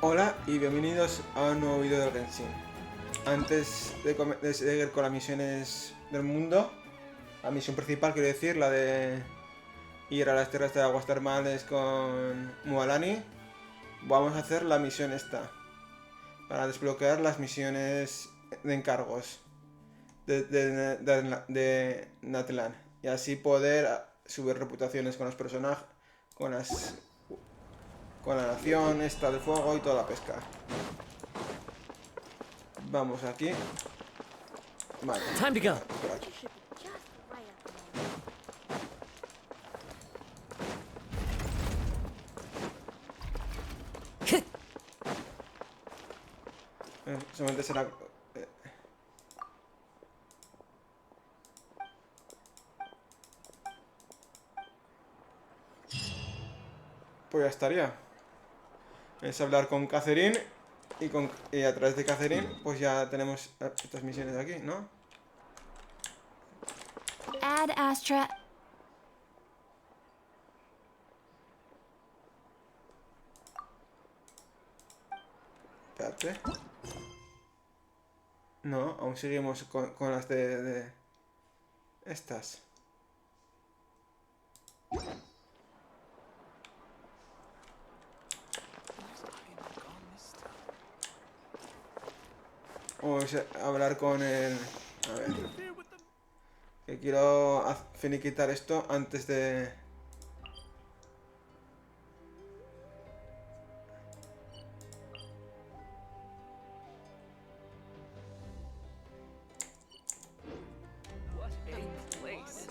Hola y bienvenidos a un nuevo vídeo del Genshin. Antes de seguir con las misiones del mundo, la misión principal quiero decir, la de ir a las tierras de aguas termales con Mualani, vamos a hacer la misión esta, para desbloquear las misiones de encargos de Natlan y así poder subir reputaciones con los personajes, con la nación esta del fuego y toda la pesca. Vamos aquí. Vale. Time to go. Solamente será... Pues ya estaría. Es hablar con Catherine y a través de Catherine pues ya tenemos estas misiones de aquí, ¿no? Ad Astra. Espérate. No, aún seguimos con las de estas. Vamos a hablar con el... A ver. Que quiero finiquitar esto antes de...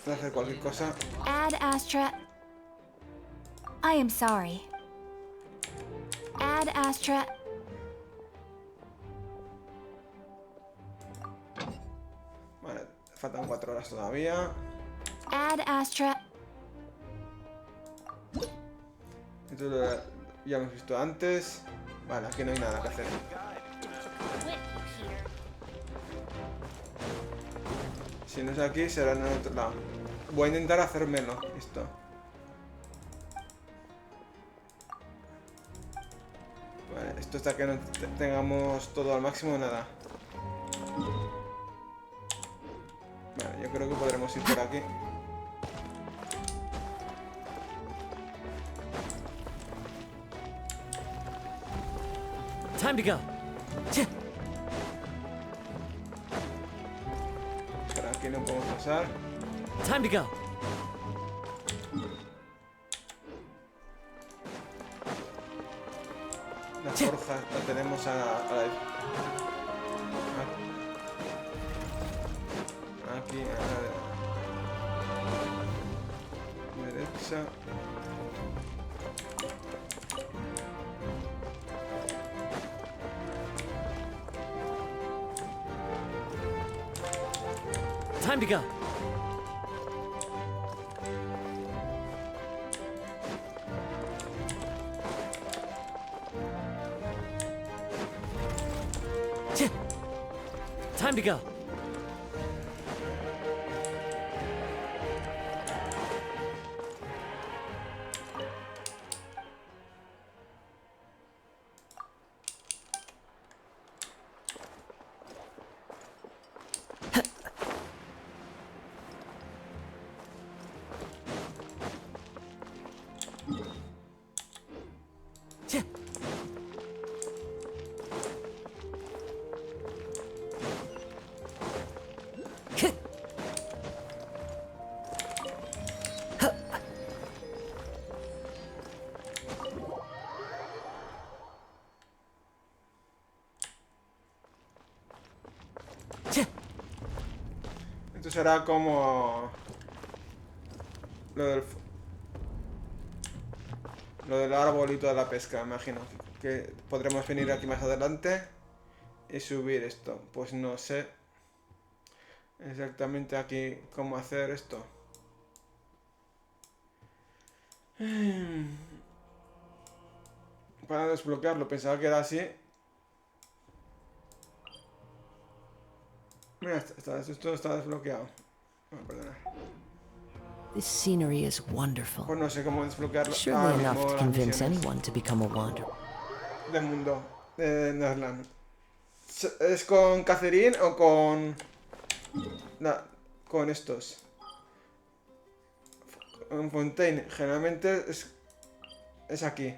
de hacer cualquier cosa. Ad Astra. I am sorry. Ad Astra. Vale, faltan 4 horas todavía. Ad Astra. Esto ya hemos visto antes. Vale, aquí no hay nada que hacer. Si no es aquí, será en el otro lado. Voy a intentar hacérmelo, esto. Vale, esto hasta que no tengamos todo al máximo, nada. Vale, yo creo que podremos ir por aquí. Time to go. Por aquí no podemos pasar. Time to go. La forja la tenemos a la... Aquí, a la derecha. Time to go. Time to go. Esto será como... Lo del arbolito de la pesca, imagino. Que podremos venir aquí más adelante y subir esto. Pues no sé exactamente aquí cómo hacer esto. Para desbloquearlo, pensaba que era así. Mira, esto está desbloqueado. Perdona. This scenery is wonderful. Pues no sé cómo desbloquearlo. Surely enough mismo to las convince misiones. anyone to become a wanderer. del mundo de Netherland. ¿Es con Catherine o con... con estos? En Fontaine, generalmente es aquí.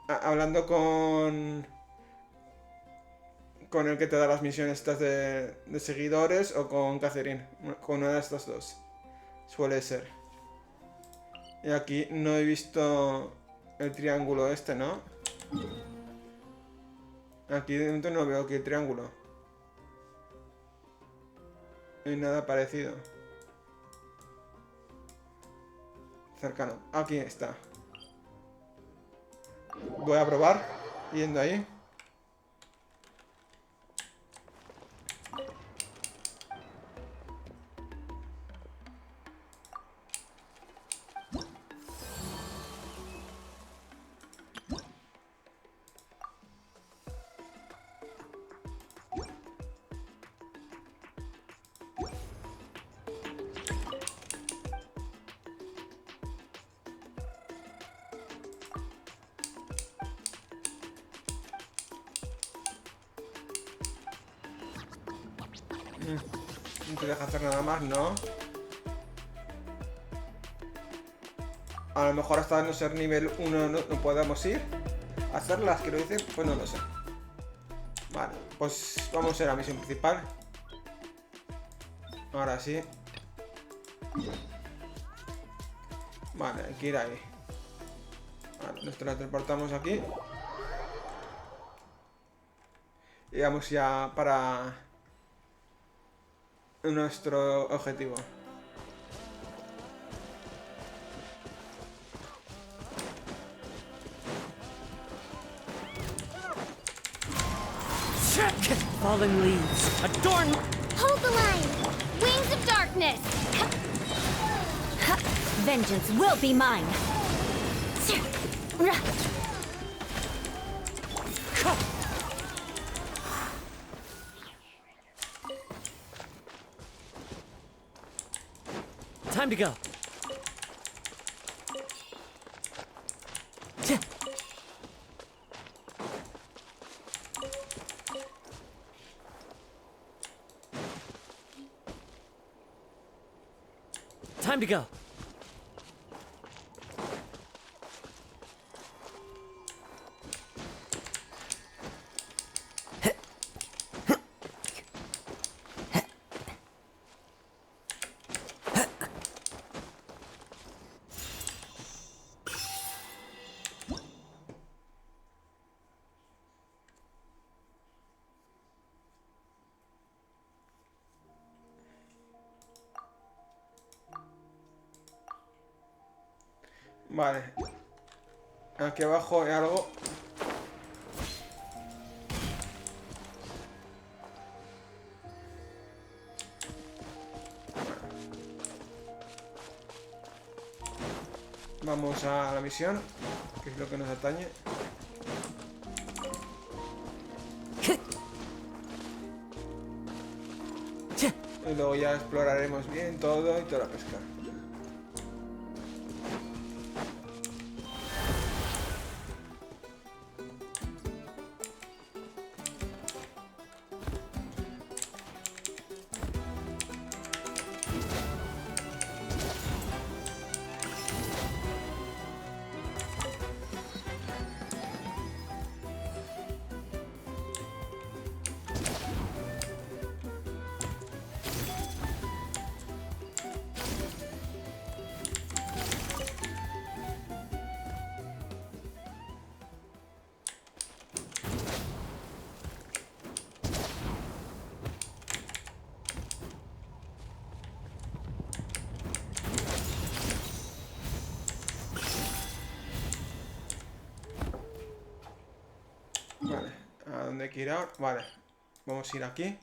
Hablando con el que te da las misiones estas de seguidores o con Catherine. Con una de estas dos. Suele ser. Y aquí no he visto el triángulo este, ¿no? Aquí dentro no veo aquí el triángulo. No hay nada parecido. Cercano. Aquí está. Voy a probar. Yendo ahí. No te deja hacer nada más, ¿no? A lo mejor hasta no ser nivel 1 no podemos ir. A hacerlas, quiero decir, pues no lo sé. Vale, pues vamos a la misión principal. Ahora sí. Vale, hay que ir ahí. Vale, nos transportamos aquí. Y vamos ya para nuestro objetivo. Falling leaves. Adorn. Hold the line! Wings of darkness! Vengeance will be mine! Time to go. Time to go. Vale. Aquí abajo hay algo. Vamos a la misión, que es lo que nos atañe. Y luego ya exploraremos bien todo y toda la pesca. Vale, ¿a dónde hay que ir ahora? Vale, vamos a ir aquí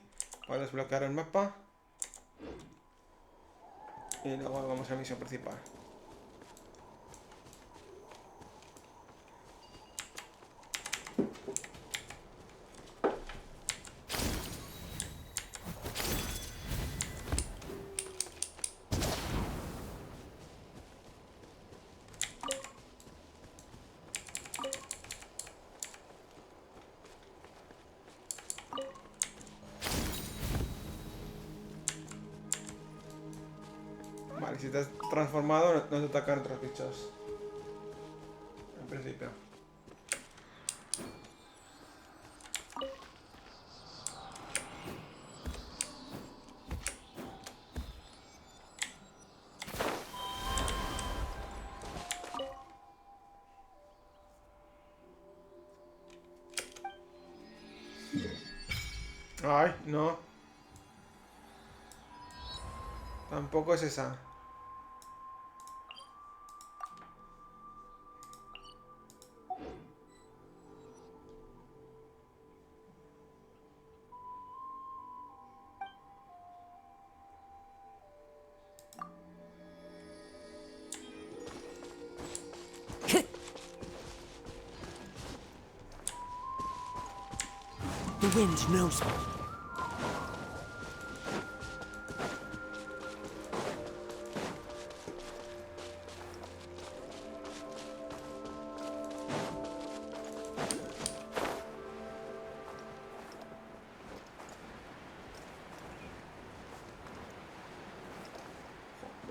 para desbloquear el mapa. Y luego vamos a la misión principal. si te has transformado, no te atacan otros bichos. En principio. Ay, no. Tampoco es esa. The wind knows me.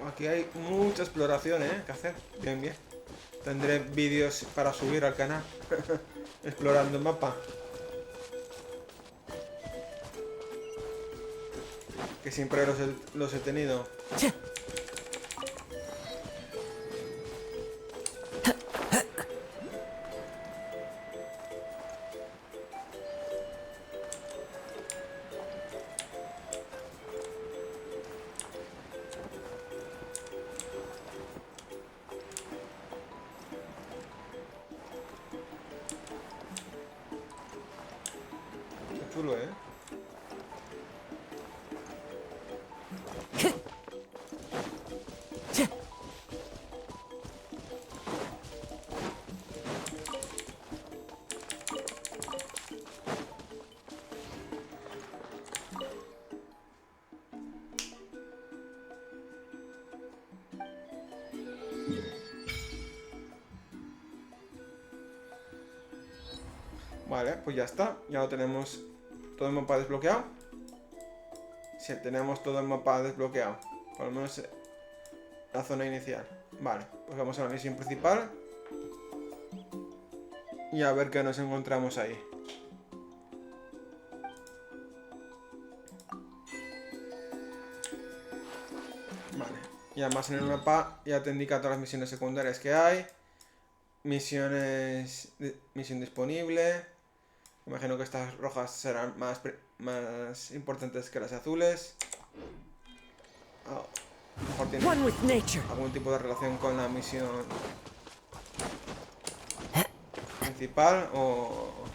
Aquí hay mucha exploración, que hacer. Bien, bien. Tendré vídeos para subir al canal. Explorando el mapa. Que siempre los he tenido. Qué chulo, Vale, pues ya está. Ya lo tenemos todo el mapa desbloqueado. Sí, tenemos todo el mapa desbloqueado. Por lo menos la zona inicial. Vale, pues vamos a la misión principal. Y a ver qué nos encontramos ahí. Vale. Y además en el mapa ya te indica todas las misiones secundarias que hay. Misión disponible. Imagino que estas rojas serán más importantes que las azules. A lo mejor tiene One with nature. algún tipo de relación con la misión principal o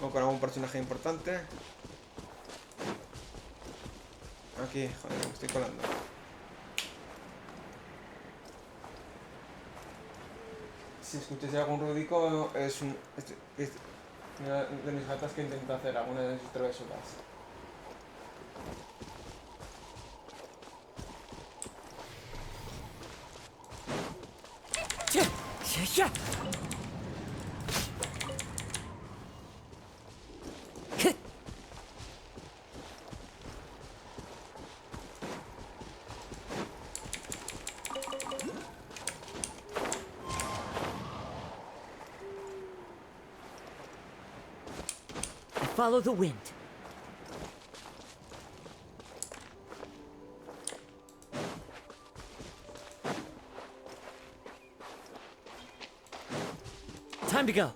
con algún personaje importante. Aquí, joder, me estoy colando. Si escucháis algún ruidico, es una de mis gatas que intenta hacer alguna de sus travesuras. Follow the wind. Time to go.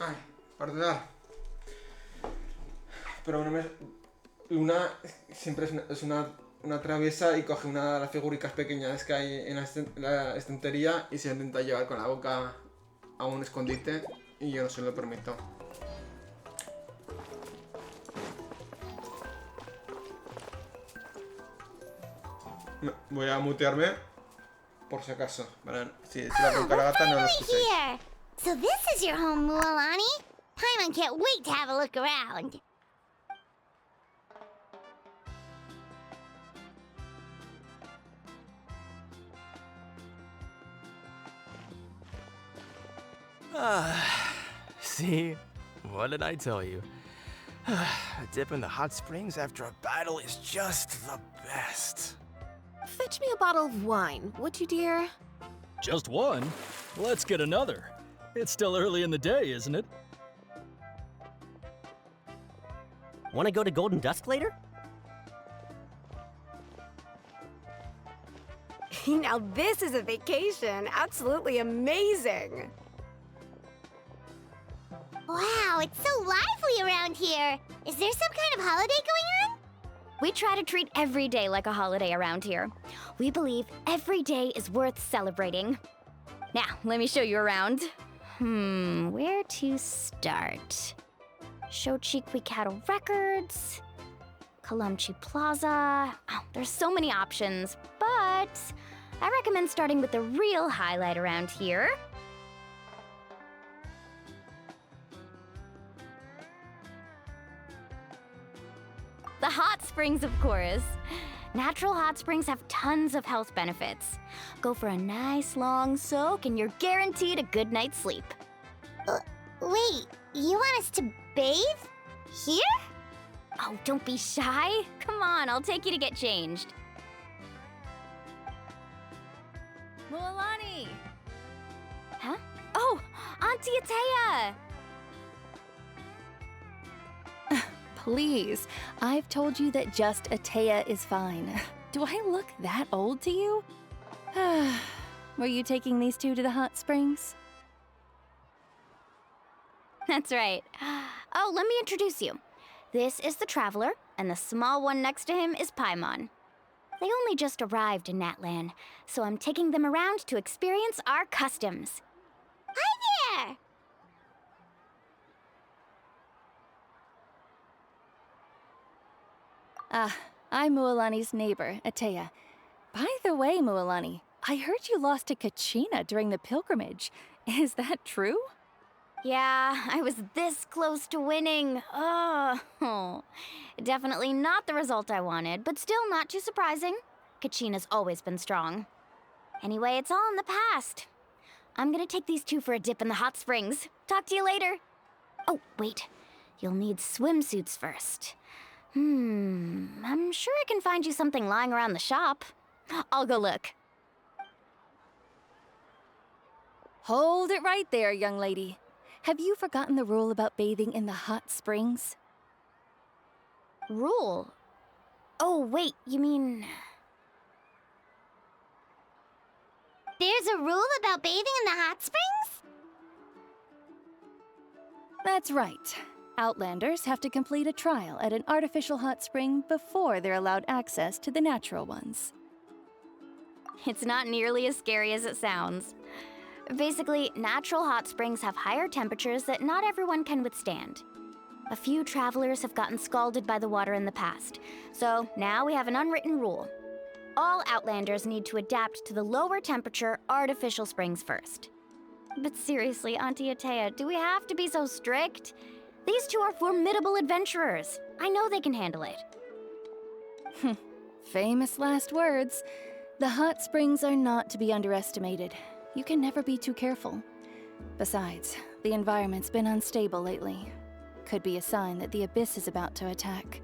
Ay, perdonad. Pero Luna siempre es una traviesa y coge una de las figuritas pequeñas que hay en la estantería y se intenta llevar con la boca a un escondite y yo no se lo permito. Voy a mutearme por si acaso. Si la toca la gata no lo escuchéis. Here! So this is your home, Mualani? Paimon can't wait to have a look around. See? What did I tell you? A dip in the hot springs after a battle is just the best. Fetch me a bottle of wine, would you, dear? Just one? Let's get another. It's still early in the day, isn't it? Want to go to Golden Dusk later? Now this is a vacation. Absolutely amazing. Wow, it's so lively around here. Is there some kind of holiday going on? We try to treat every day like a holiday around here. We believe every day is worth celebrating. Now, let me show you around. Where to start? Shochiqui Cattle Records, Kalamchi Plaza. Oh, there's so many options, but I recommend starting with the real highlight around here. The hot springs, of course. Natural hot springs have tons of health benefits. Go for a nice long soak and you're guaranteed a good night's sleep. Wait, you want us to bathe? Here? Oh, don't be shy. Come on, I'll take you to get changed. Mualani! Huh? Oh, Auntie Atea! Please, I've told you that just Atea is fine. Do I look that old to you? Were you taking these two to the hot springs? That's right. Oh, let me introduce you. This is the Traveler, and the small one next to him is Paimon. They only just arrived in Natlan, so I'm taking them around to experience our customs. Hi there! I'm Mualani's neighbor, Atea. By the way, Mualani, I heard you lost to Kachina during the pilgrimage. Is that true? Yeah, I was this close to winning. Oh, definitely not the result I wanted, but still not too surprising. Kachina's always been strong. Anyway, it's all in the past. I'm gonna take these two for a dip in the hot springs. Talk to you later. Oh, wait. You'll need swimsuits first. I'm sure I can find you something lying around the shop. I'll go look. Hold it right there, young lady. Have you forgotten the rule about bathing in the hot springs? Rule? Oh, wait, you mean... There's a rule about bathing in the hot springs? That's right. Outlanders have to complete a trial at an artificial hot spring before they're allowed access to the natural ones. It's not nearly as scary as it sounds. Basically, natural hot springs have higher temperatures that not everyone can withstand. A few travelers have gotten scalded by the water in the past, so now we have an unwritten rule. All Outlanders need to adapt to the lower temperature artificial springs first. But seriously, Auntie Atea, do we have to be so strict? These two are formidable adventurers. I know they can handle it. Famous last words. The hot springs are not to be underestimated. You can never be too careful. Besides, the environment's been unstable lately. Could be a sign that the Abyss is about to attack.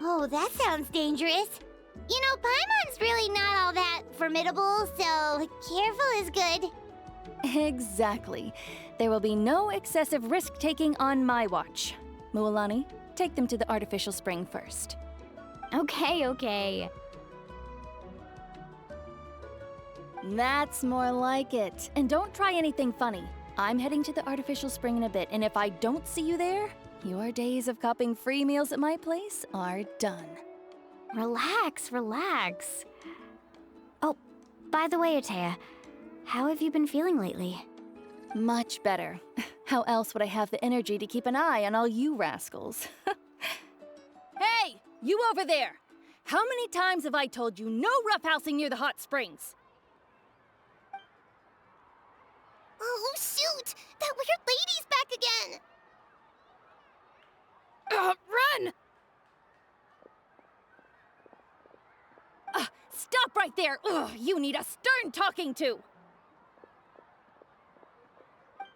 Oh, that sounds dangerous. You know, Paimon's really not all that formidable, so careful is good. Exactly. There will be no excessive risk-taking on my watch. Mualani, take them to the artificial spring first. Okay. That's more like it. And don't try anything funny. I'm heading to the artificial spring in a bit, and if I don't see you there, your days of copping free meals at my place are done. Relax. Oh, by the way, Atea, how have you been feeling lately? Much better. How else would I have the energy to keep an eye on all you rascals? Hey, you over there! How many times have I told you no roughhousing near the hot springs? Oh, shoot! That weird lady's back again! Run! Stop right there! Ugh, you need a stern talking to!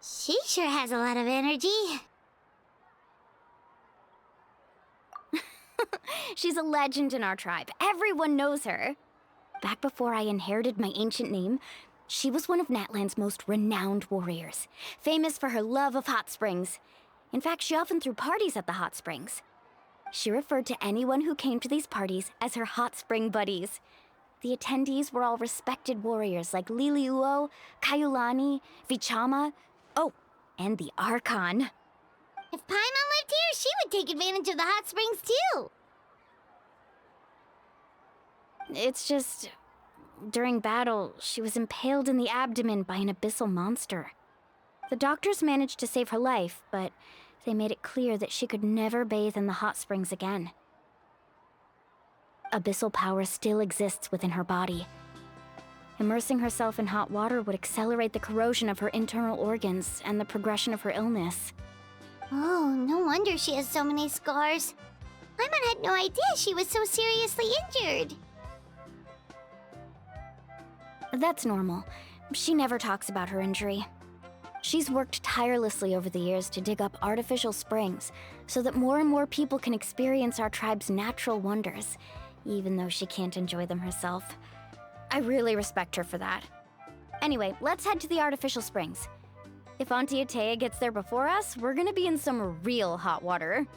She sure has a lot of energy. She's a legend in our tribe. Everyone knows her. Back before I inherited my ancient name, she was one of Natland's most renowned warriors, famous for her love of hot springs. In fact, she often threw parties at the hot springs. She referred to anyone who came to these parties as her hot spring buddies. The attendees were all respected warriors like Liliuo, Kaiulani, Vichama, oh, and the Archon. If Paimon lived here, she would take advantage of the hot springs too. It's just, during battle, she was impaled in the abdomen by an abyssal monster. The doctors managed to save her life, but they made it clear that she could never bathe in the hot springs again. Abyssal power still exists within her body. Immersing herself in hot water would accelerate the corrosion of her internal organs and the progression of her illness. Oh, no wonder she has so many scars. Paimon had no idea she was so seriously injured. That's normal. She never talks about her injury. She's worked tirelessly over the years to dig up artificial springs so that more and more people can experience our tribe's natural wonders, even though she can't enjoy them herself. I really respect her for that. Anyway, let's head to the artificial springs. If Auntie Atea gets there before us, we're gonna be in some real hot water.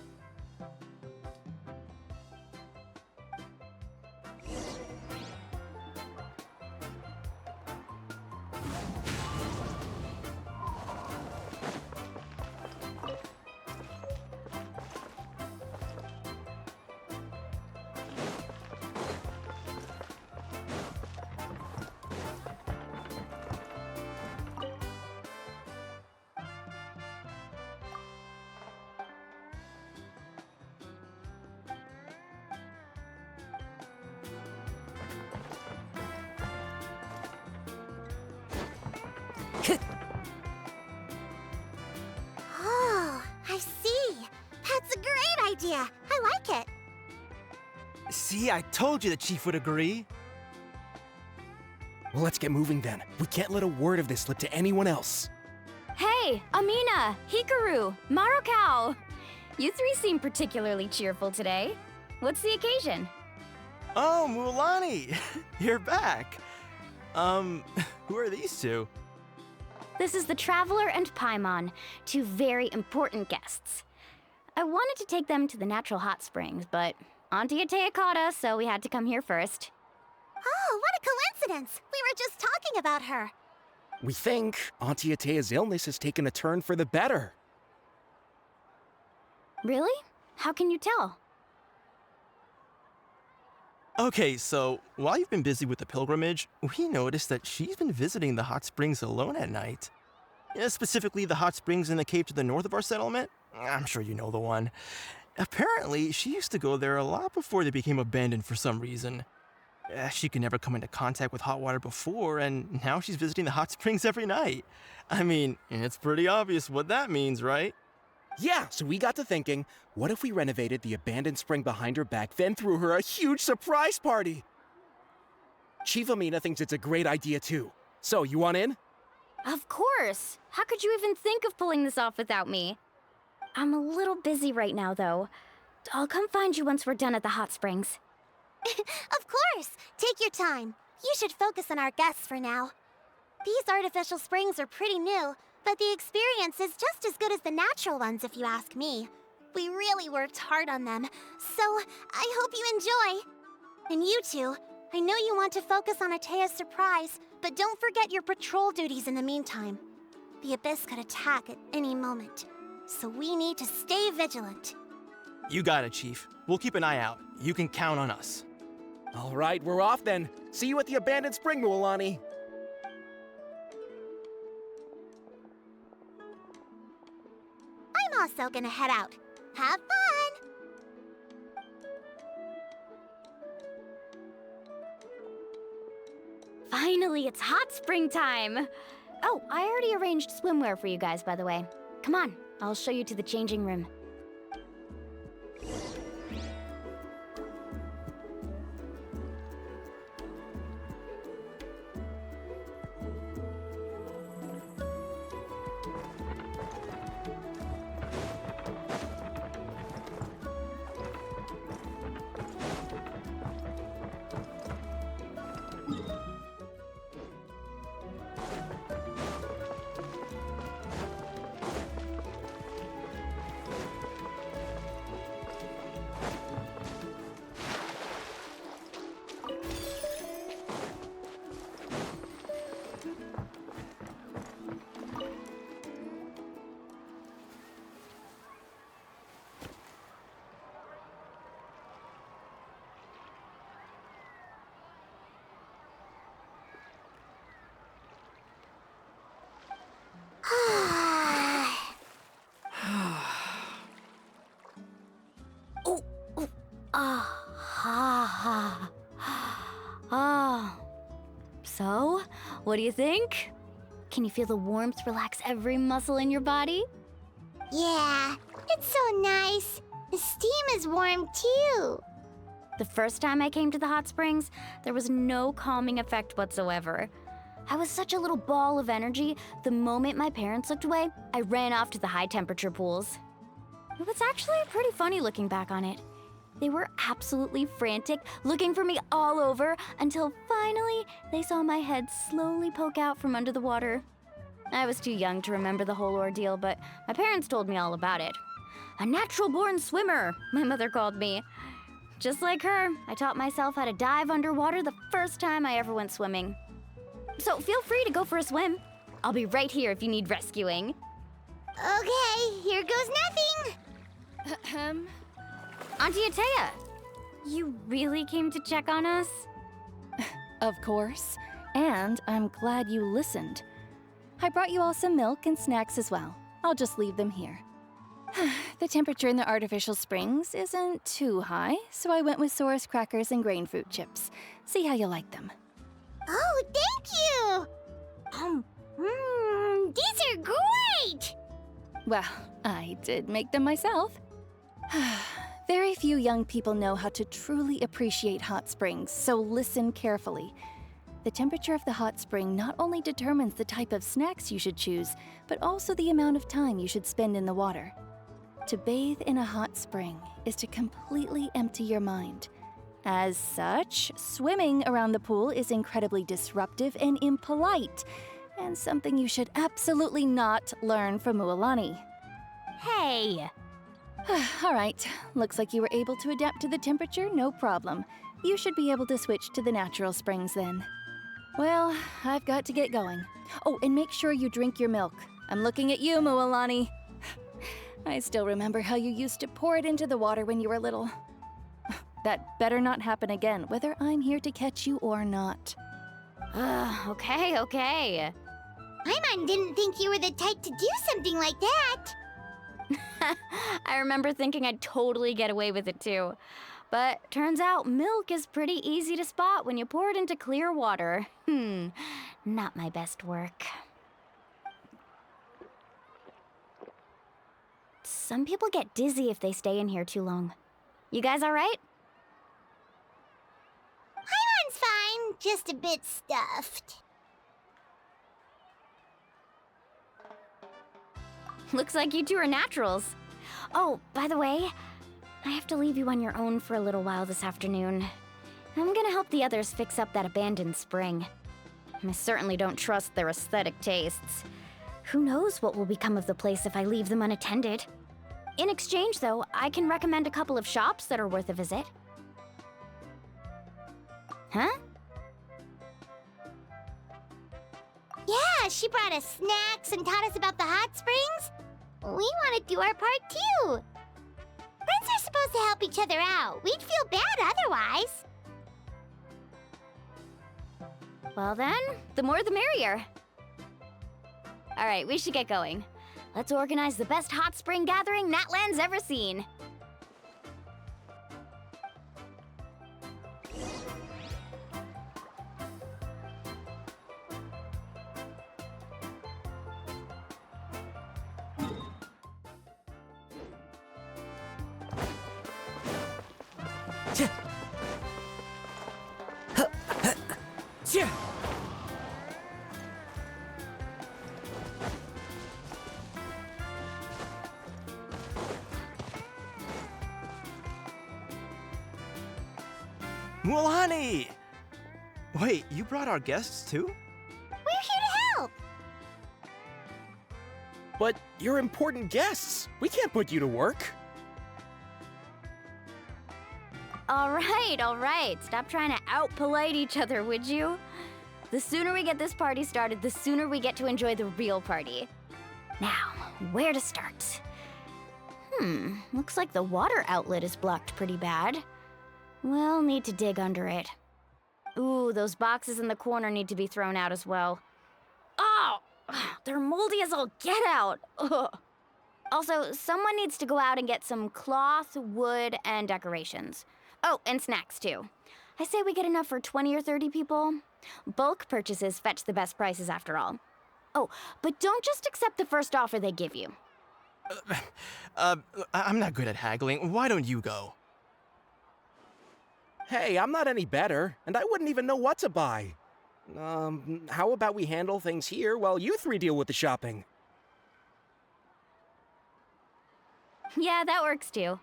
Oh, I see. That's a great idea. I like it. See, I told you the chief would agree. Well, let's get moving then. We can't let a word of this slip to anyone else. Hey, Amina, Hikaru, Marukau! You three seem particularly cheerful today. What's the occasion? Oh, Mualani! You're back. Who are these two? This is the Traveler and Paimon, two very important guests. I wanted to take them to the natural hot springs, but Auntie Atea caught us, so we had to come here first. Oh, what a coincidence! We were just talking about her. We think Auntie Atea's illness has taken a turn for the better. Really? How can you tell? Okay, so while you've been busy with the pilgrimage, we noticed that she's been visiting the hot springs alone at night. Specifically, the hot springs in the cave to the north of our settlement. I'm sure you know the one. Apparently, she used to go there a lot before they became abandoned for some reason. She could never come into contact with hot water before, and now she's visiting the hot springs every night. I mean, it's pretty obvious what that means, right? Yeah, so we got to thinking, what if we renovated the abandoned spring behind her back, then threw her a huge surprise party? Chief Amina thinks it's a great idea too. So, you want in? Of course! How could you even think of pulling this off without me? I'm a little busy right now, though. I'll come find you once we're done at the hot springs. Of course! Take your time. You should focus on our guests for now. These artificial springs are pretty new, but the experience is just as good as the natural ones if you ask me. We really worked hard on them, so I hope you enjoy. And you two, I know you want to focus on Atea's surprise, but don't forget your patrol duties in the meantime. The Abyss could attack at any moment, so we need to stay vigilant. You got it, Chief. We'll keep an eye out. You can count on us. All right, we're off then. See you at the abandoned spring, Mualani. I'm also gonna head out. Have fun! Finally, it's hot spring time! Oh, I already arranged swimwear for you guys, by the way. Come on, I'll show you to the changing room. So, what do you think? Can you feel the warmth relax every muscle in your body? Yeah, it's so nice. The steam is warm too. The first time I came to the hot springs, there was no calming effect whatsoever. I was such a little ball of energy, the moment my parents looked away, I ran off to the high temperature pools. It was actually pretty funny looking back on it. They were absolutely frantic, looking for me all over, until finally they saw my head slowly poke out from under the water. I was too young to remember the whole ordeal, but my parents told me all about it. A natural-born swimmer, my mother called me. Just like her, I taught myself how to dive underwater the first time I ever went swimming. So feel free to go for a swim. I'll be right here if you need rescuing. Okay, here goes nothing. Auntie Atea, you really came to check on us? Of course. And I'm glad you listened. I brought you all some milk and snacks as well. I'll just leave them here. The temperature in the artificial springs isn't too high, so I went with Saurus crackers and grain fruit chips. See how you like them. Oh, thank you! These are great! Well, I did make them myself. Very few young people know how to truly appreciate hot springs, so listen carefully. The temperature of the hot spring not only determines the type of snacks you should choose, but also the amount of time you should spend in the water. To bathe in a hot spring is to completely empty your mind. As such, swimming around the pool is incredibly disruptive and impolite, and something you should absolutely not learn from Mualani. Hey! All right, looks like you were able to adapt to the temperature, no problem. You should be able to switch to the natural springs then. Well, I've got to get going. Oh, and make sure you drink your milk. I'm looking at you, Mualani. I still remember how you used to pour it into the water when you were little. That better not happen again, whether I'm here to catch you or not. Okay. Paimon didn't think you were the type to do something like that. I remember thinking I'd totally get away with it too. But turns out milk is pretty easy to spot when you pour it into clear water. Not my best work. Some people get dizzy if they stay in here too long. You guys all right? Paimon's fine, just a bit stuffed. Looks like you two are naturals. Oh, by the way, I have to leave you on your own for a little while this afternoon. I'm gonna help the others fix up that abandoned spring. I certainly don't trust their aesthetic tastes. Who knows what will become of the place if I leave them unattended? In exchange, though, I can recommend a couple of shops that are worth a visit. Huh? Yeah, she brought us snacks and taught us about the hot springs. We want to do our part too. Friends are supposed to help each other out. We'd feel bad otherwise. Well then, the more the merrier. All right, we should get going. Let's organize the best hot spring gathering Natland's ever seen. Mualani! Wait, you brought our guests too? We're here to help. But you're important guests. We can't put you to work. All right. Stop trying to out-polite each other, would you? The sooner we get this party started, the sooner we get to enjoy the real party. Now, where to start? Looks like the water outlet is blocked pretty bad. We'll need to dig under it. Ooh, those boxes in the corner need to be thrown out as well. Oh, they're moldy as all get out. Ugh. Also, someone needs to go out and get some cloth, wood, and decorations. Oh, and snacks too. I say we get enough for 20 or 30 people. Bulk purchases fetch the best prices after all. Oh, but don't just accept the first offer they give you. I'm not good at haggling. Why don't you go? Hey, I'm not any better, and I wouldn't even know what to buy. How about we handle things here while you three deal with the shopping? Yeah, that works too.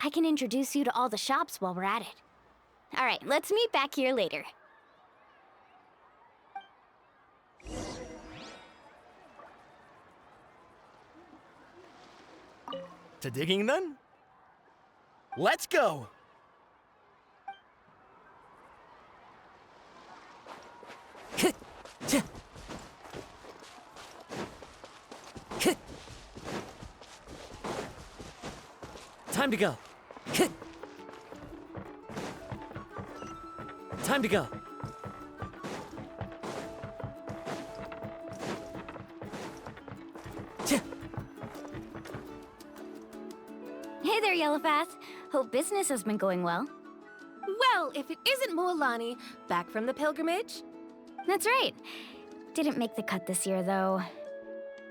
I can introduce you to all the shops while we're at it. All right, let's meet back here later. To digging then? Let's go! Time to go. Time to go. Hey there, Yellowfast. Hope business has been going well. Well, if it isn't Mualani, back from the pilgrimage? That's right. Didn't make the cut this year, though.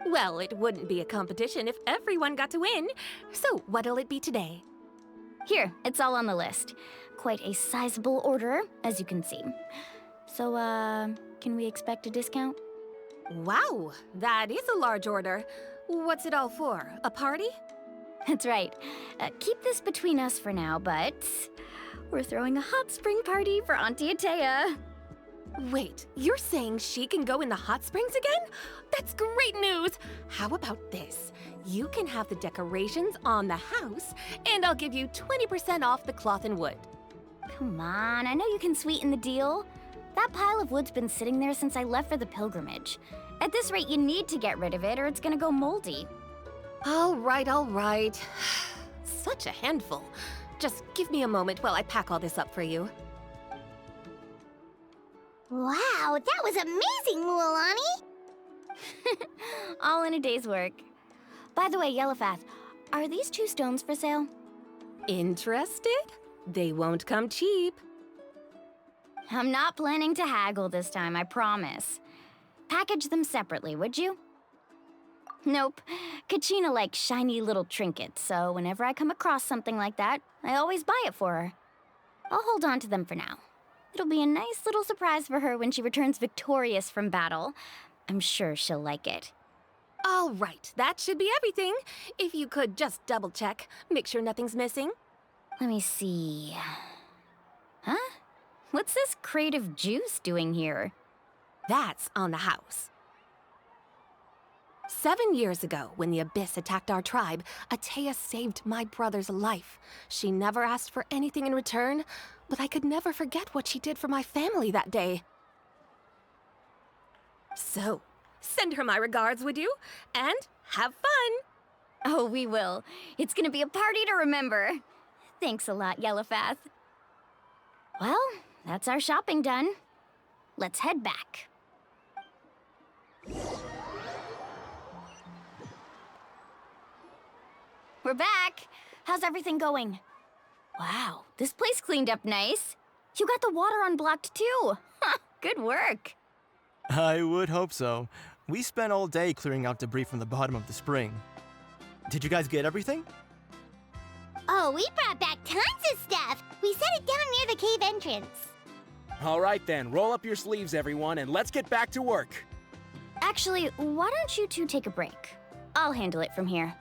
Well, it wouldn't be a competition if everyone got to win. So, what'll it be today? Here, it's all on the list. Quite a sizable order, as you can see. So, can we expect a discount? Wow, that is a large order. What's it all for? A party? That's right. Keep this between us for now, but we're throwing a hot spring party for Auntie Atea. Wait, you're saying she can go in the hot springs again? That's great news! How about this? You can have the decorations on the house, and I'll give you 20% off the cloth and wood. Come on, I know you can sweeten the deal. That pile of wood's been sitting there since I left for the pilgrimage. At this rate, you need to get rid of it or it's gonna go moldy. All right. Such a handful. Just give me a moment while I pack all this up for you. Wow, that was amazing, Mualani! All in a day's work. By the way, Yellowfast, are these 2 stones for sale? Interested? They won't come cheap. I'm not planning to haggle this time, I promise. Package them separately, would you? Nope. Kachina likes shiny little trinkets, so whenever I come across something like that, I always buy it for her. I'll hold on to them for now. It'll be a nice little surprise for her when she returns victorious from battle. I'm sure she'll like it. All right, that should be everything. If you could just double check, make sure nothing's missing. Let me see. Huh? What's this crate of juice doing here? That's on the house. 7 years ago, when the Abyss attacked our tribe, Atea saved my brother's life. She never asked for anything in return, but I could never forget what she did for my family that day. So, send her my regards, would you? And have fun! Oh, we will. It's gonna be a party to remember. Thanks a lot, Yellowfast. Well, that's our shopping done. Let's head back. We're back. How's everything going? Wow, this place cleaned up nice. You got the water unblocked too. Good work. I would hope so. We spent all day clearing out debris from the bottom of the spring. Did you guys get everything? Oh, we brought back tons of stuff! We set it down near the cave entrance. All right then, roll up your sleeves, everyone, and let's get back to work. Actually, why don't you two take a break? I'll handle it from here.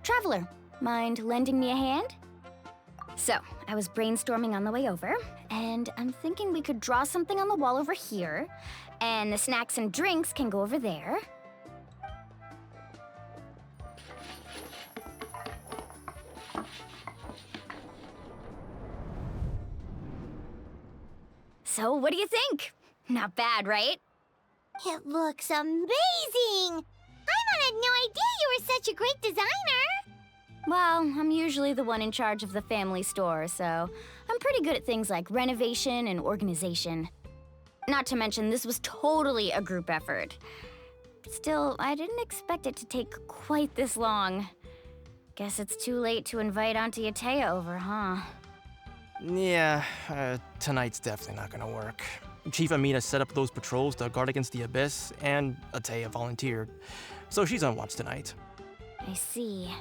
Traveler, mind lending me a hand? So, I was brainstorming on the way over, and I'm thinking we could draw something on the wall over here, and the snacks and drinks can go over there. So, what do you think? Not bad, right? It looks amazing! Paimon had no idea you were such a great designer! Well, I'm usually the one in charge of the family store, so I'm pretty good at things like renovation and organization. Not to mention, this was totally a group effort. Still, I didn't expect it to take quite this long. Guess it's too late to invite Auntie Atea over, huh? Yeah, tonight's definitely not gonna work. Chief Amina set up those patrols to guard against the Abyss, and Atea volunteered. So she's on watch tonight. I see.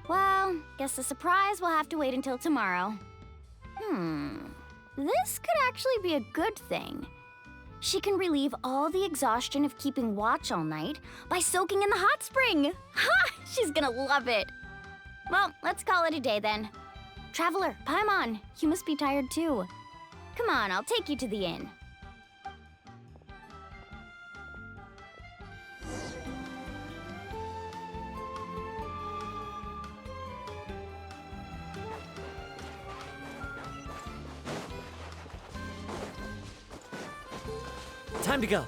Well, guess the surprise will have to wait until tomorrow. This could actually be a good thing. She can relieve all the exhaustion of keeping watch all night by soaking in the hot spring. Ha! She's gonna love it. Well, let's call it a day then. Traveler, Paimon, you must be tired too. Come on, I'll take you to the inn. Time to go.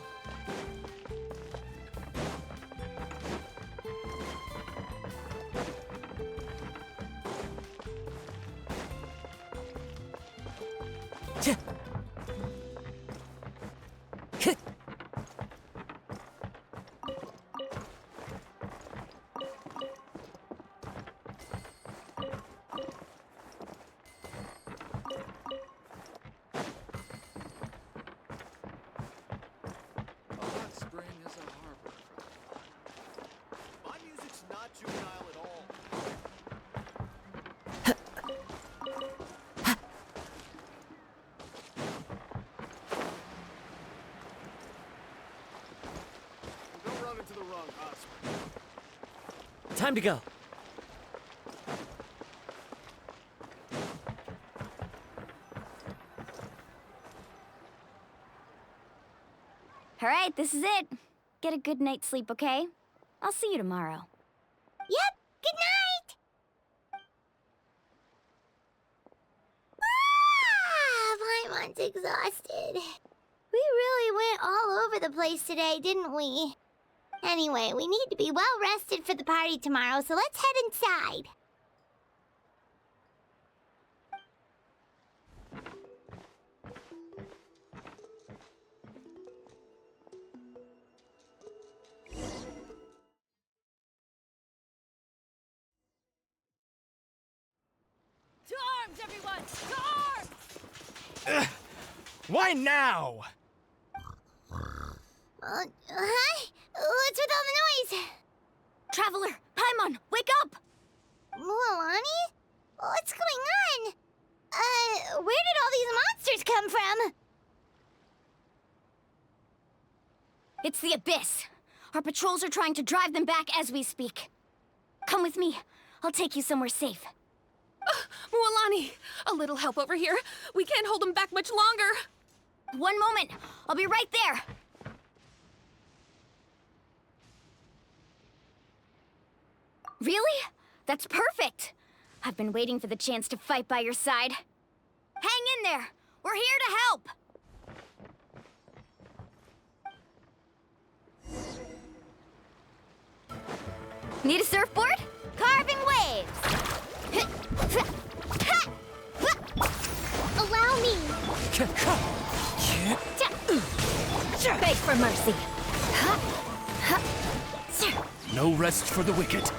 Time to go. All right, this is it. Get a good night's sleep, okay? I'll see you tomorrow. Yep, good night! Paimon's exhausted. We really went all over the place today, didn't we? Anyway, we need to be well rested for the party tomorrow, so let's head inside. To arms, everyone! To arms! Why now? Hi? What's with all the noise? Traveler, Paimon, wake up! Mualani? What's going on? Where did all these monsters come from? It's the Abyss. Our patrols are trying to drive them back as we speak. Come with me. I'll take you somewhere safe. Mualani, a little help over here. We can't hold them back much longer. One moment. I'll be right there. Really? That's perfect. I've been waiting for the chance to fight by your side. Hang in there. We're here to help. Need a surfboard? Carving waves. Allow me. Beg for mercy. No rest for the wicked.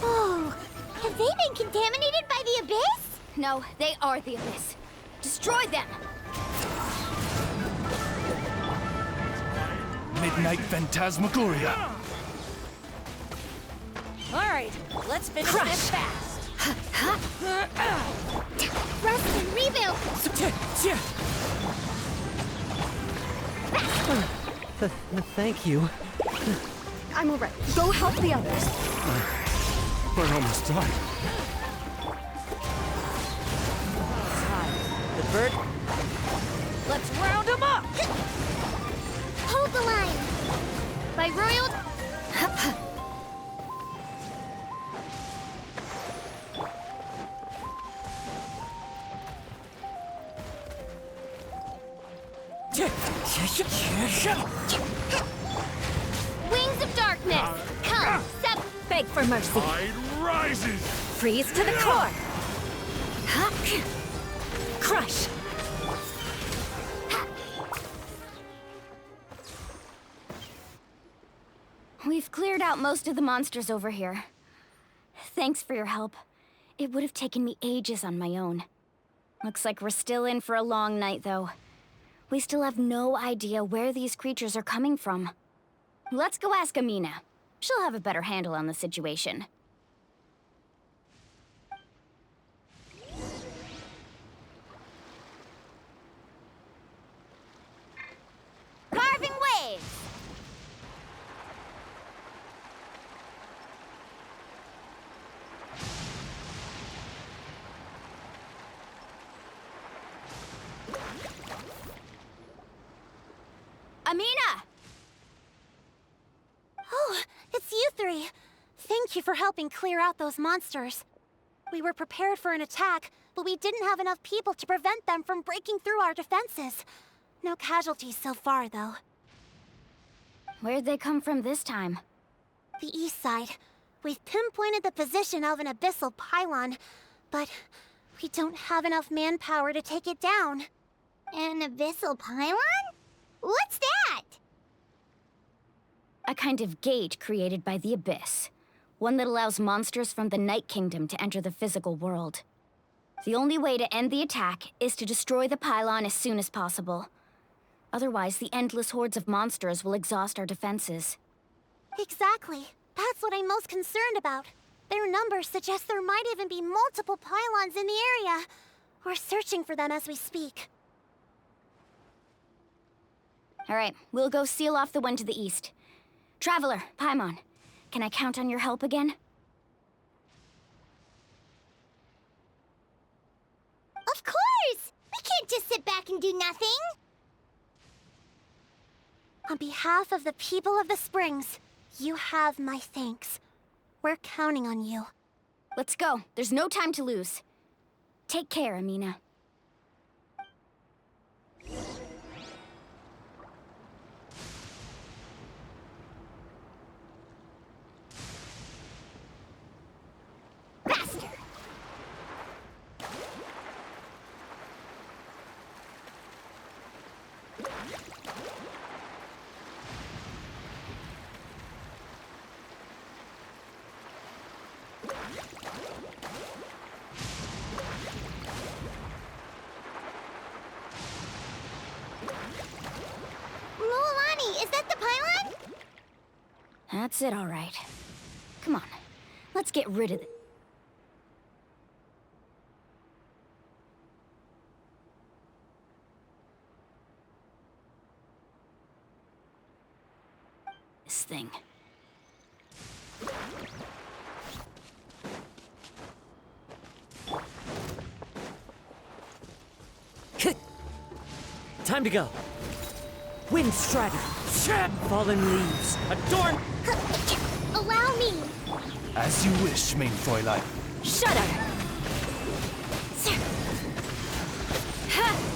Oh, have they been contaminated by the Abyss? No, they are the Abyss. Destroy them. Midnight Phantasmagoria. All right, let's finish this fast. Rest and rebuild. Thank you. I'm all right. Go help the others. We're almost done. The bird. Let's round them up. Hold the line. By royal... Wings of darkness! Come, Beg for mercy. Tide rises! Freeze to the core. Crush. We've cleared out most of the monsters over here. Thanks for your help. It would have taken me ages on my own. Looks like we're still in for a long night, though. We still have no idea where these creatures are coming from. Let's go ask Amina. She'll have a better handle on the situation. Carving waves! Amina! Oh, it's you three. Thank you for helping clear out those monsters. We were prepared for an attack, but we didn't have enough people to prevent them from breaking through our defenses. No casualties so far, though. Where'd they come from this time? The east side. We've pinpointed the position of an abyssal pylon, but we don't have enough manpower to take it down. An abyssal pylon? What's that? A kind of gate created by the Abyss. One that allows monsters from the Night Kingdom to enter the physical world. The only way to end the attack is to destroy the pylon as soon as possible. Otherwise, the endless hordes of monsters will exhaust our defenses. Exactly. That's what I'm most concerned about. Their numbers suggest there might even be multiple pylons in the area. We're searching for them as we speak. All right, we'll go seal off the one to the east. Traveler, Paimon, can I count on your help again? Of course! We can't just sit back and do nothing! On behalf of the people of the Springs, you have my thanks. We're counting on you. Let's go. There's no time to lose. Take care, Amina. Faster! Mualani, is that the pylon? That's it, all right. Come on, let's get rid of it. This thing. Time to go. Wind strider. Fallen leaves. Adorn. Allow me! As you wish, main Fräulein. Shudder.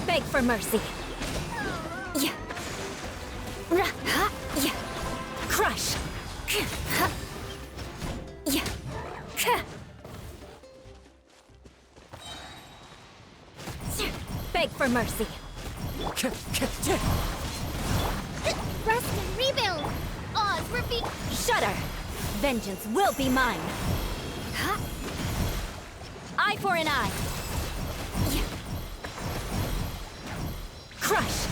Beg for mercy. Crush. Beg for mercy. Rest and rebuild! Oz, repeat! Shudder. Vengeance will be mine. Eye for an eye. Crush.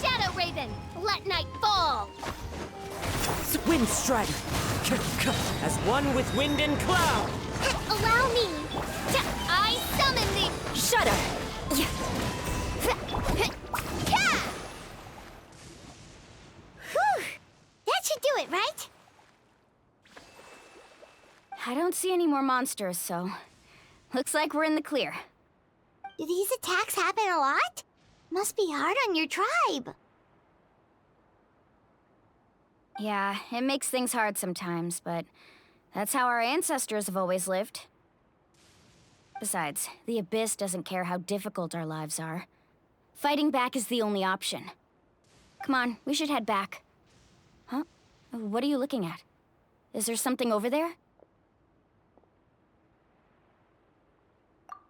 Shadow Raven, let night fall! Wind strider. As one with wind and cloud. Allow me! I summon the... Shudder. Whew! That should do it, right? I don't see any more monsters, so... Looks like we're in the clear. Do these attacks happen a lot? Must be hard on your tribe. Yeah, it makes things hard sometimes, but... That's how our ancestors have always lived. Besides, the Abyss doesn't care how difficult our lives are. Fighting back is the only option. Come on, we should head back. Huh? What are you looking at? Is there something over there?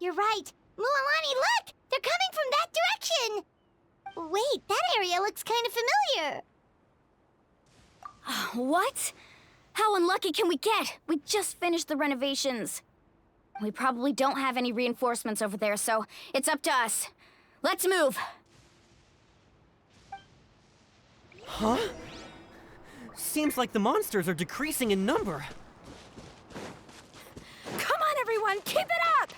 You're right. Mualani, look! They're coming from that direction! Wait, that area looks kind of familiar. What? How unlucky can we get? We just finished the renovations. We probably don't have any reinforcements over there, so it's up to us. Let's move! Huh? Seems like the monsters are decreasing in number. Come on, everyone, keep it up!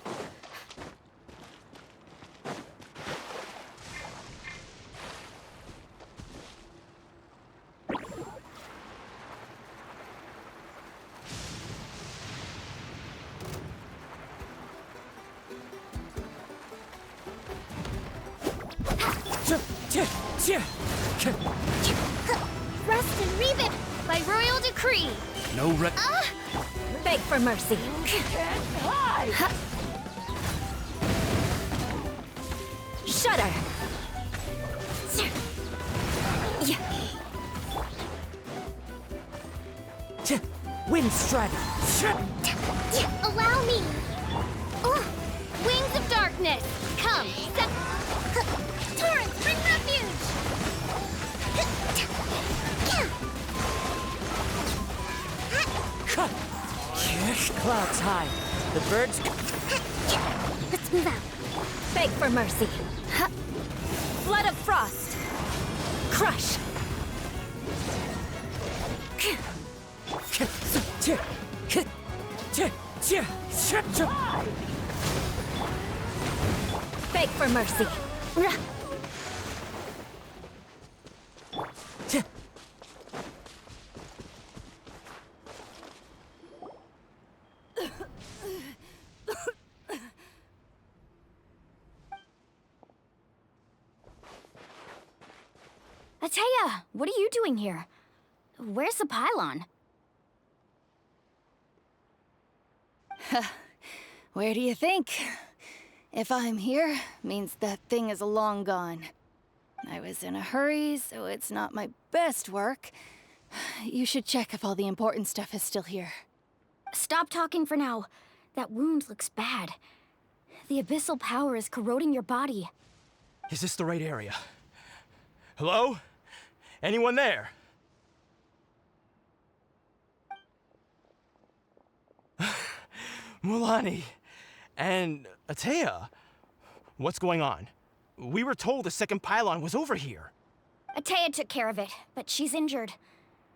Rest and Revive by royal decree. No Beg for mercy. Shudder. Wind strike. Allow me. Wings of darkness. Come. Torrents, bring refuge. Clouds high. The birds. Let's move out. Beg for mercy. Flood of frost. Crush. Beg for mercy. Atea, what are you doing here? Where's the pylon? Where do you think? If I'm here, means that thing is long gone. I was in a hurry, so it's not my best work. You should check if all the important stuff is still here. Stop talking for now. That wound looks bad. The abyssal power is corroding your body. Is this the right area? Hello? Anyone there? Mualani and Atea. What's going on? We were told the second pylon was over here. Atea took care of it, but she's injured.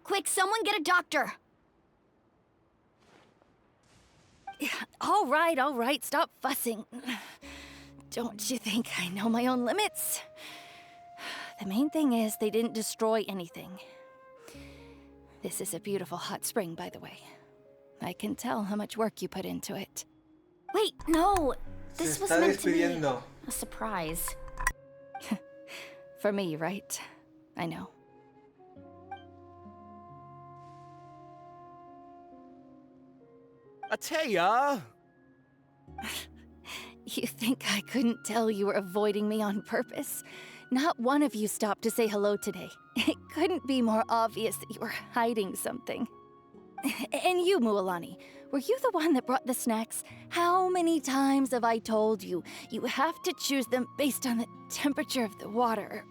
Quick, someone get a doctor! All right, stop fussing. Don't you think I know my own limits? The main thing is they didn't destroy anything. This is a beautiful hot spring, by the way. I can tell how much work you put into it. Wait, no! This Se was está meant to be despidiendo. a surprise. For me, right? I know. Atea! You think I couldn't tell you were avoiding me on purpose? Not one of you stopped to say hello today. It couldn't be more obvious that you were hiding something. And you, Mualani, were you the one that brought the snacks? How many times have I told you, you have to choose them based on the temperature of the water?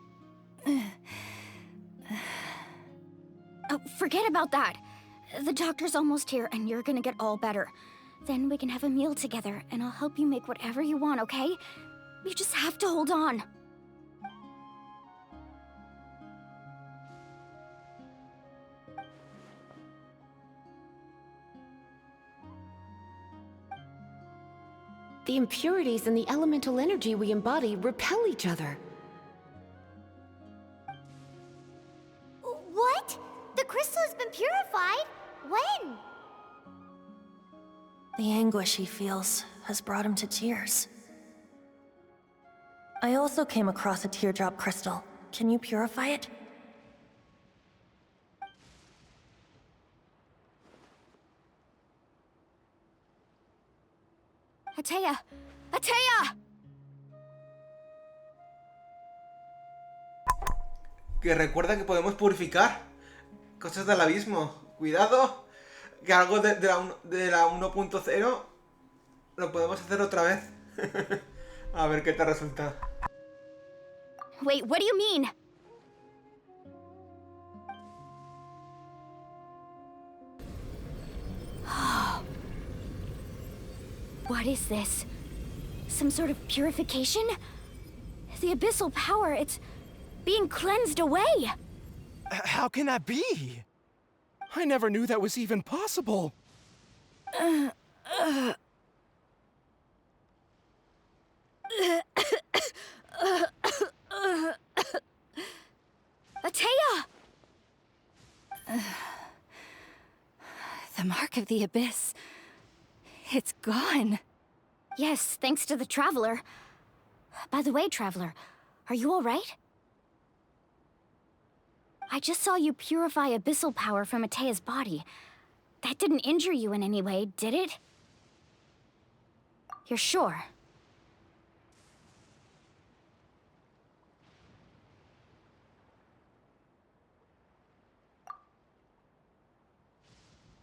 Oh, forget about that. The doctor's almost here, and you're gonna get all better. Then we can have a meal together, and I'll help you make whatever you want, okay? You just have to hold on. The impurities and the elemental energy we embody repel each other. What? The crystal has been purified? When? The anguish he feels has brought him to tears. I also came across a teardrop crystal. Can you purify it? Atea! Atea! Que recuerda que podemos purificar cosas del abismo. Cuidado, que algo de la 1.0 lo podemos hacer otra vez. A ver qué te resulta. Wait, what do you mean? What is this? Some sort of purification? The abyssal power, it's being cleansed away! How can that be? I never knew that was even possible. Atea! The mark of the abyss. It's gone. Yes, thanks to the Traveler. By the way, Traveler, are you alright? I just saw you purify abyssal power from Atea's body. That didn't injure you in any way, did it? You're sure?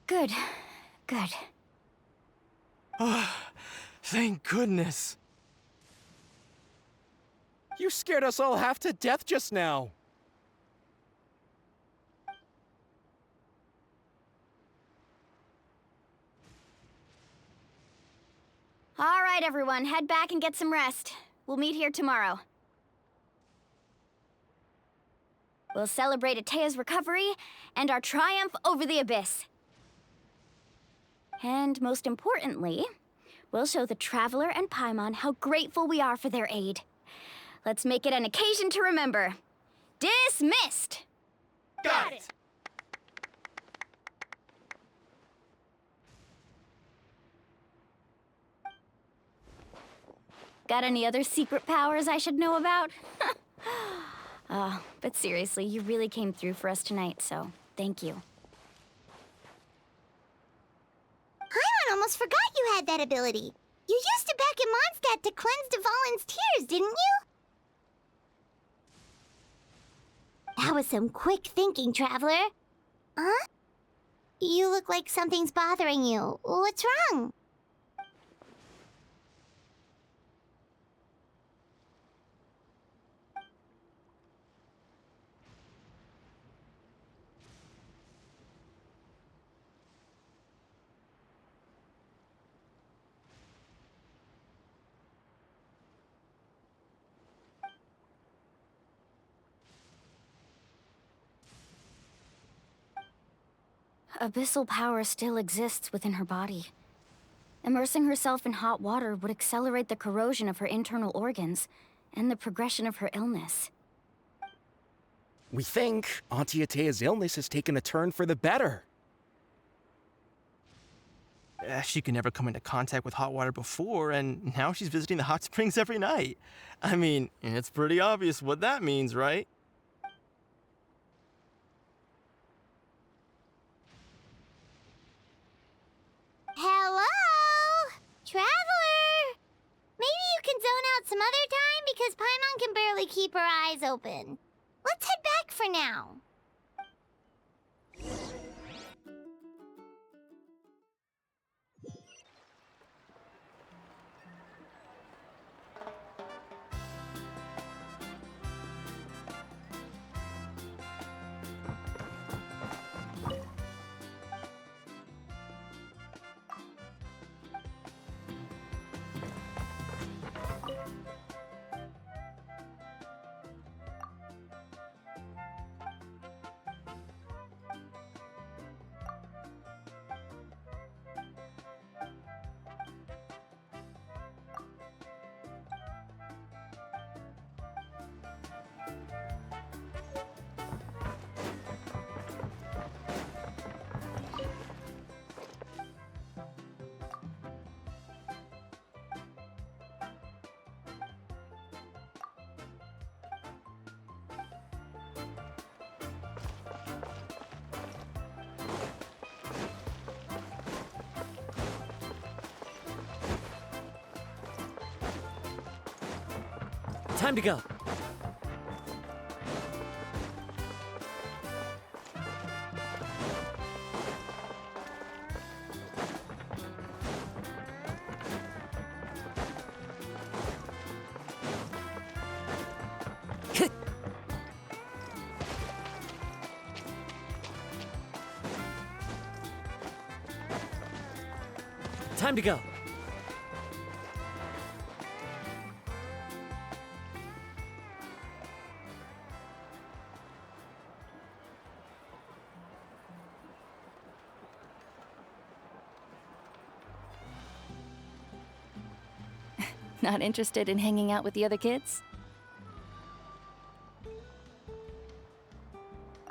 Good. Good. Thank goodness. You scared us all half to death just now. All right, everyone, head back and get some rest. We'll meet here tomorrow. We'll celebrate Atea's recovery and our triumph over the abyss. And most importantly, we'll show the Traveler and Paimon how grateful we are for their aid. Let's make it an occasion to remember. Dismissed! Got it! Got any other secret powers I should know about? But seriously, you really came through for us tonight, so thank you. Paimon almost forgot you had that ability. You used it back in Mondstadt to cleanse Dvalin's tears, didn't you? That was some quick thinking, Traveler. Huh? You look like something's bothering you. What's wrong? Abyssal power still exists within her body. Immersing herself in hot water would accelerate the corrosion of her internal organs and the progression of her illness. We think Auntie Atea's illness has taken a turn for the better. She could never come into contact with hot water before, and now she's visiting the hot springs every night. I mean, it's pretty obvious what that means, right? Hello? Traveler? Maybe you can zone out some other time because Paimon can barely keep her eyes open. Let's head back for now. Time to go. Time to go. Not interested in hanging out with the other kids?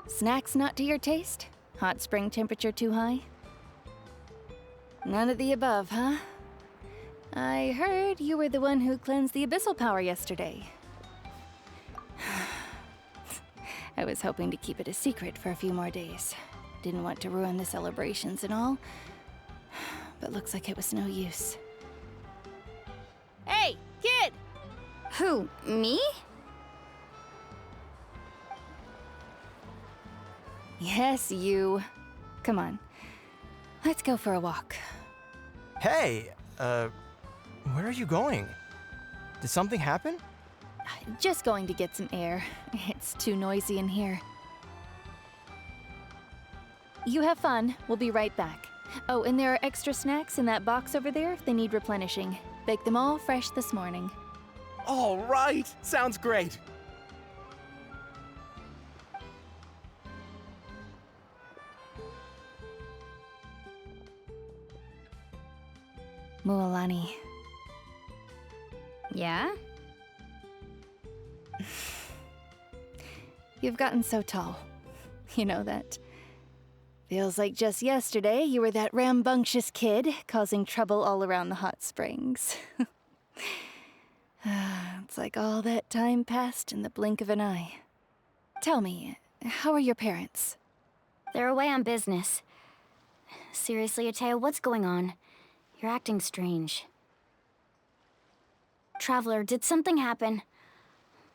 Snacks not to your taste? Hot spring temperature too high? None of the above, huh? I heard you were the one who cleansed the abyssal power yesterday. I was hoping to keep it a secret for a few more days. Didn't want to ruin the celebrations and all, but looks like it was no use. Hey, kid! Who, me? Yes, you. Come on. Let's go for a walk. Hey, where are you going? Did something happen? Just going to get some air. It's too noisy in here. You have fun. We'll be right back. Oh, and there are extra snacks in that box over there if they need replenishing. Baked them all fresh this morning. All right! Sounds great! Mualani. Yeah? You've gotten so tall. You know that. Feels like just yesterday you were that rambunctious kid causing trouble all around the hot springs. It's like all that time passed in the blink of an eye. Tell me, how are your parents? They're away on business. Seriously, Ateo, what's going on? You're acting strange. Traveler, did something happen?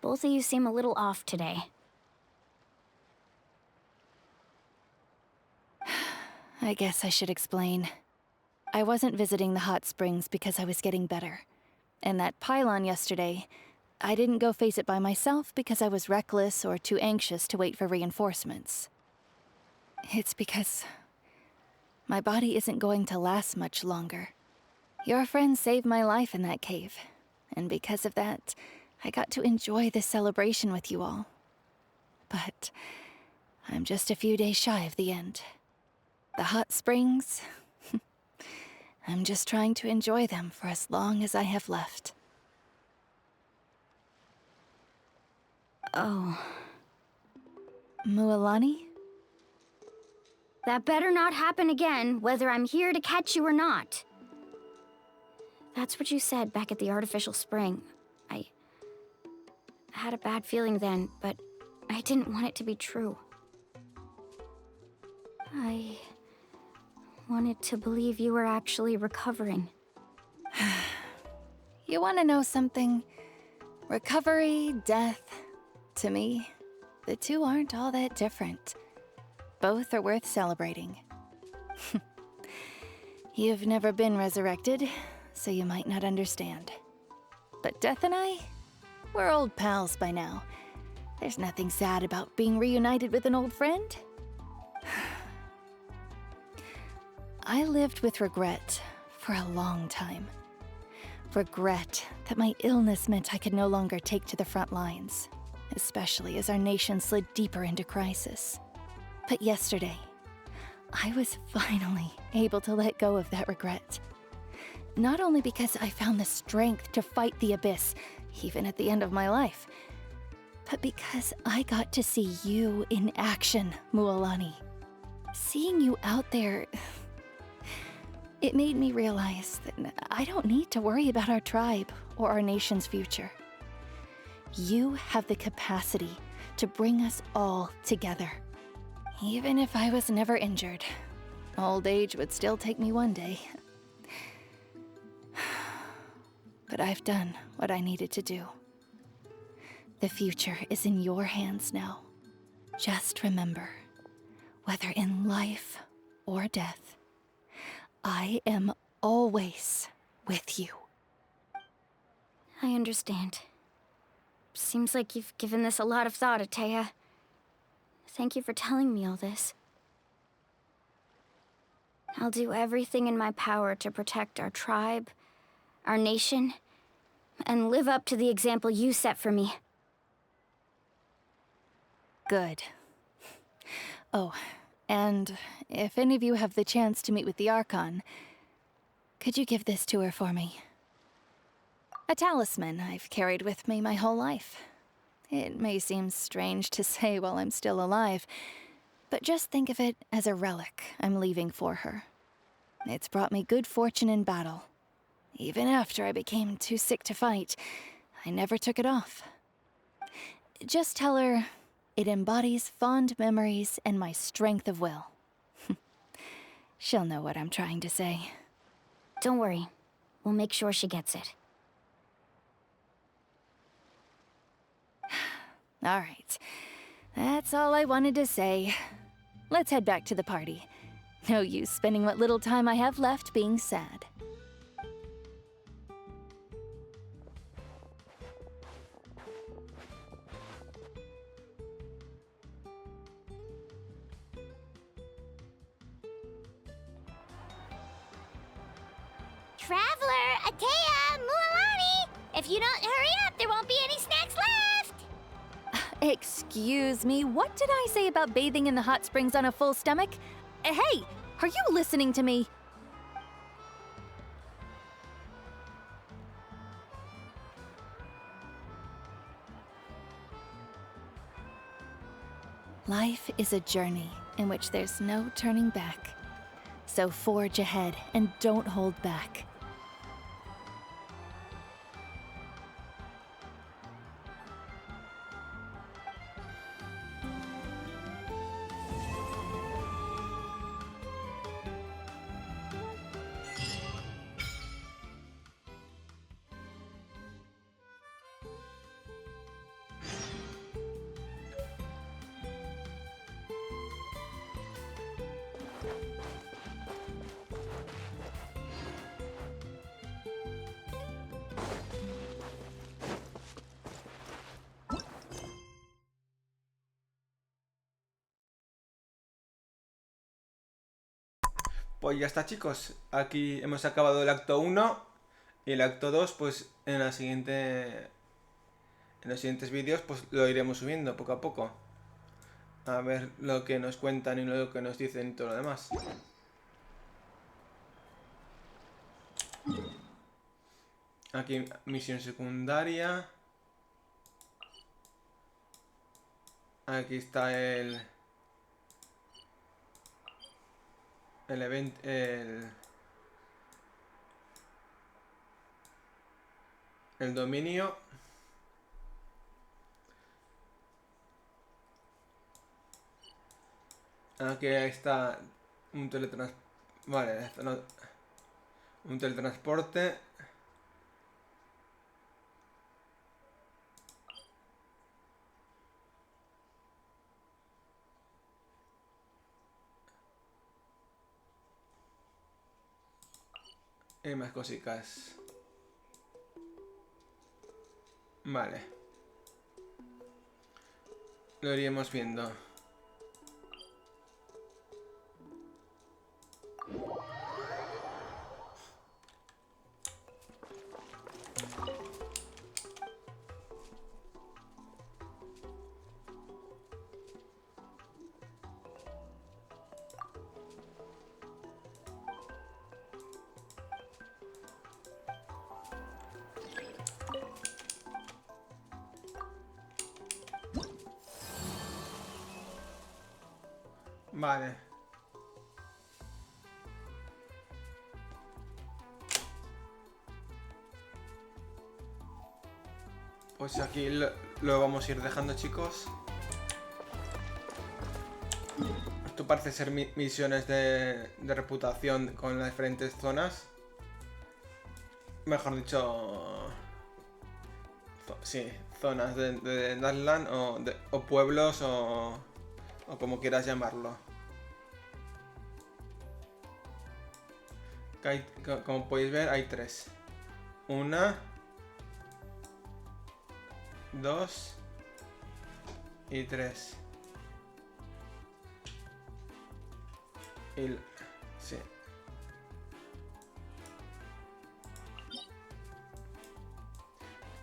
Both of you seem a little off today. I guess I should explain. I wasn't visiting the hot springs because I was getting better. And that pylon yesterday, I didn't go face it by myself because I was reckless or too anxious to wait for reinforcements. It's because my body isn't going to last much longer. Your friend saved my life in that cave, and because of that, I got to enjoy this celebration with you all. But I'm just a few days shy of the end. The hot springs, I'm just trying to enjoy them for as long as I have left. Oh. Mualani? That better not happen again, whether I'm here to catch you or not. That's what you said back at the artificial spring. I had a bad feeling then, but I didn't want it to be true. I wanted to believe you were actually recovering. You want to know something? Recovery, death, to me, the two aren't all that different. Both are worth celebrating. You've never been resurrected, so you might not understand. But Death and I, we're old pals by now. There's nothing sad about being reunited with an old friend. I lived with regret for a long time. Regret that my illness meant I could no longer take to the front lines, especially as our nation slid deeper into crisis. But yesterday, I was finally able to let go of that regret. Not only because I found the strength to fight the abyss, even at the end of my life, but because I got to see you in action, Mualani. Seeing you out there, it made me realize that I don't need to worry about our tribe or our nation's future. You have the capacity to bring us all together. Even if I was never injured, old age would still take me one day. But I've done what I needed to do. The future is in your hands now. Just remember, whether in life or death, I am always with you. I understand. Seems like you've given this a lot of thought, Atea. Thank you for telling me all this. I'll do everything in my power to protect our tribe, our nation, and live up to the example you set for me. Good. Oh, and if any of you have the chance to meet with the Archon, could you give this to her for me? A talisman I've carried with me my whole life. It may seem strange to say while I'm still alive, but just think of it as a relic I'm leaving for her. It's brought me good fortune in battle. Even after I became too sick to fight, I never took it off. Just tell her it embodies fond memories and my strength of will. She'll know what I'm trying to say. Don't worry. We'll make sure she gets it. All right. That's all I wanted to say. Let's head back to the party. No use spending what little time I have left being sad. Traveler, Atea, Mualani! If you don't hurry up, there won't be any snacks left! Excuse me, what did I say about bathing in the hot springs on a full stomach? Hey, are you listening to me? Life is a journey in which there's no turning back. So forge ahead and don't hold back. Pues ya está, chicos. Aquí hemos acabado el acto 1 y el acto 2, pues en los siguientes vídeos pues lo iremos subiendo poco a poco. A ver lo que nos cuentan y lo que nos dicen y todo lo demás. Aquí misión secundaria. Aquí está el evento, el dominio. Aquí está un vale, esto no, un teletransporte. Y más cositas. Vale. Lo iríamos viendo. Vale. Pues aquí lo vamos a ir dejando, chicos. Esto parece ser misiones de reputación con las diferentes zonas. Mejor dicho... Sí, zonas de Darkland o pueblos o como quieras llamarlo. Como podéis ver hay 3. 1, 2 y 3. Sí. Esto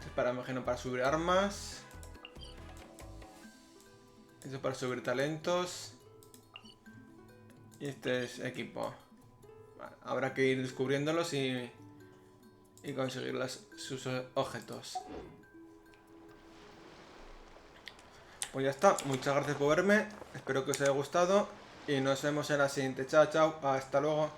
es para, imagino, para subir armas. Esto es para subir talentos. Y este es equipo. Vale, habrá que ir descubriéndolos y conseguir sus objetos. Pues ya está. Muchas gracias por verme. Espero que os haya gustado. Y nos vemos en la siguiente. Chao, chao. Hasta luego.